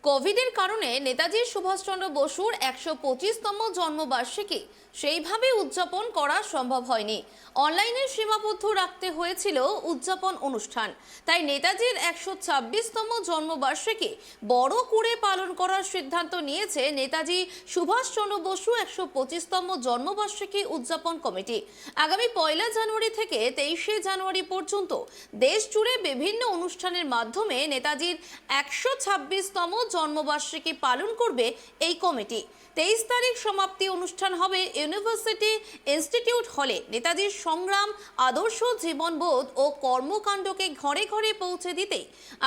কোভিডের কারণে নেতাজি সুভাষচন্দ্র বসুর ১২৫তম জন্মবার্ষিকী সেইভাবে উদযাপন করা সম্ভব হয়নি। অনলাইনে সীমাবদ্ধ রাখতে হয়েছিল উদযাপন অনুষ্ঠান। তাই নেতাজির ১২৬তম জন্মবার্ষিকী বড় করে পালন করার সিদ্ধান্ত নিয়েছে নেতাজি সুভাষচন্দ্র বসু ১২৫তম জন্মবার্ষিকী উদযাপন কমিটি। আগামী ১ জানুয়ারি থেকে ২৩ জানুয়ারি পর্যন্ত দেশ জুড়ে বিভিন্ন অনুষ্ঠানের মাধ্যমে নেতাজির ১২৬তম জন্মবার্ষিকী পালন করবে এই কমিটি। ২৩ তারিখ সমাপ্তি অনুষ্ঠান হবে ইউনিভার্সিটি ইনস্টিটিউট হলে। নেতাজির সংগ্রাম, আদর্শ, জীবনবোধ ও কর্মকাণ্ডকে ঘরে ঘরে পৌঁছে দিতে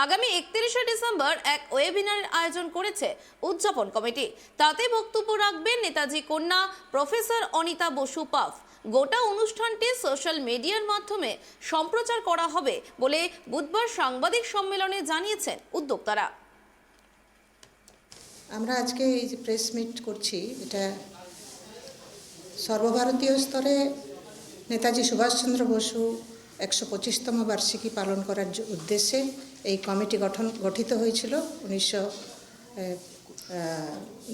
আগামী ৩১ ডিসেম্বর এক ওয়েবিনারের আয়োজন করেছে উদযাপন কমিটি। তাতে বক্তব্য রাখবেন নেতাজি কন্যা প্রফেসর অনিতা বসু পাফ। গোটা অনুষ্ঠানটি সোশ্যাল মিডিয়ার মাধ্যমে সম্প্রচার করা হবে বলে বুধবার সাংবাদিক সম্মেলনে জানিয়েছেন উদ্যোক্তারা। আমরা আজকে এই যে প্রেস মিট করছি, এটা সর্বভারতীয় স্তরে নেতাজি সুভাষচন্দ্র বসু ১২৫তম বার্ষিকী পালন করার উদ্দেশ্যে এই কমিটি গঠিত হয়েছিল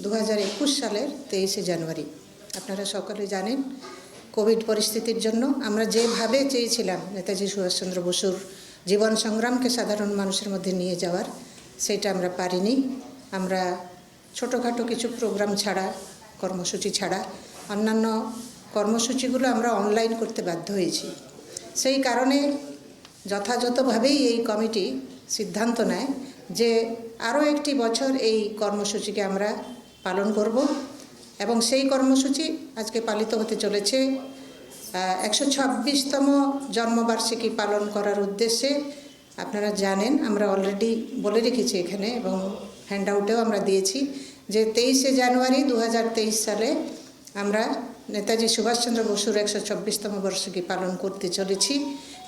2021 সালের 23 জানুয়ারি। আপনারা সকলে জানেন, কোভিড পরিস্থিতির জন্য আমরা যেভাবে চেয়েছিলাম নেতাজি সুভাষচন্দ্র বসুর জীবন সংগ্রামকে সাধারণ মানুষের মধ্যে নিয়ে যাওয়ার, সেটা আমরা পারিনি। আমরা ছোটোখাটো কিছু প্রোগ্রাম ছাড়া, কর্মসূচি ছাড়া অন্যান্য কর্মসূচিগুলো আমরা অনলাইন করতে বাধ্য হয়েছি। সেই কারণে যথাযথভাবেই এই কমিটি সিদ্ধান্ত নেয় যে আরও একটি বছর এই কর্মসূচিকে আমরা পালন করব এবং সেই কর্মসূচি আজকে পালিত হতে চলেছে ১২৬তম জন্মবার্ষিকী পালন করার উদ্দেশ্যে। আপনারা জানেন, আমরা অলরেডি বলে রেখেছি এখানে এবং হ্যান্ডআউটেও আমরা দিয়েছি যে 23 জানুয়ারি 2023 সালে আমরা নেতাজি সুভাষচন্দ্র বসুর ১২৬তম বার্ষিকী পালন করতে চলেছি।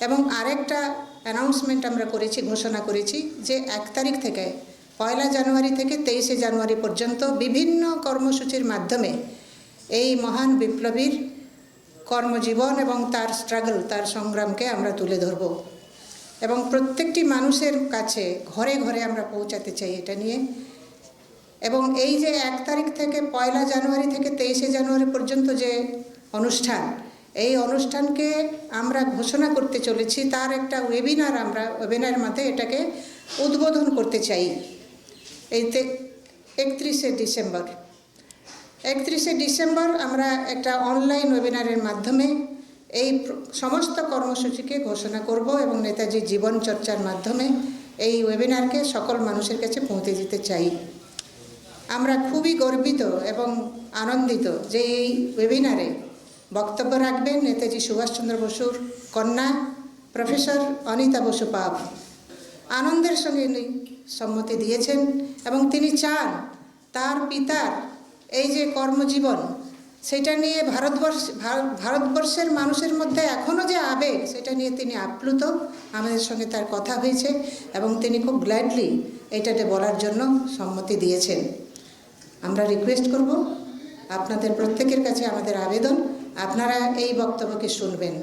এবং আরেকটা অ্যানাউন্সমেন্ট আমরা করেছি, ঘোষণা করেছি যে ১ তারিখ থেকে ১ জানুয়ারি থেকে ২৩ জানুয়ারি পর্যন্ত বিভিন্ন কর্মসূচির মাধ্যমে এই মহান বিপ্লবীর কর্মজীবন এবং তার স্ট্রাগল, তার সংগ্রামকে আমরা তুলে ধরব এবং প্রত্যেকটি মানুষের কাছে ঘরে ঘরে আমরা পৌঁছাতে চাই এটা নিয়ে। এবং এই যে ১ তারিখ থেকে ১ জানুয়ারি থেকে ২৩ জানুয়ারি পর্যন্ত যে অনুষ্ঠান, এই অনুষ্ঠানকে আমরা ঘোষণা করতে চলেছি, তার একটা ওয়েবিনার, আমরা ওয়েবিনারের মধ্যে এটাকে উদ্বোধন করতে চাই এইতে ৩১ ডিসেম্বর আমরা একটা অনলাইন ওয়েবিনারের মাধ্যমে এই সমস্ত কর্মসূচিকে ঘোষণা করব এবং নেতাজির জীবন চর্চার মাধ্যমে এই ওয়েবিনারকে সকল মানুষের কাছে পৌঁছে দিতে চাই। আমরা খুবই গর্বিত এবং আনন্দিত যে এই ওয়েবিনারে বক্তব্য রাখবেন নেতাজি সুভাষচন্দ্র বসুর কন্যা প্রফেসর অনিতা বসু পাফ। আনন্দের সঙ্গে সম্মতি দিয়েছেন এবং তিনি চান তার পিতার এই যে কর্মজীবন, সেটা নিয়ে ভারতবর্ষের মানুষের মধ্যে এখনও যে আবেগ, সেটা নিয়ে তিনি আপ্লুত। আমাদের সঙ্গে তার কথা হয়েছে এবং তিনি খুব গ্ল্যাডলি এটাতে বলার জন্য সম্মতি দিয়েছেন। আমরা রিকোয়েস্ট করব, আপনাদের প্রত্যেকের কাছে আমাদের আবেদন, আপনারা এই বক্তব্যকে শুনবেন।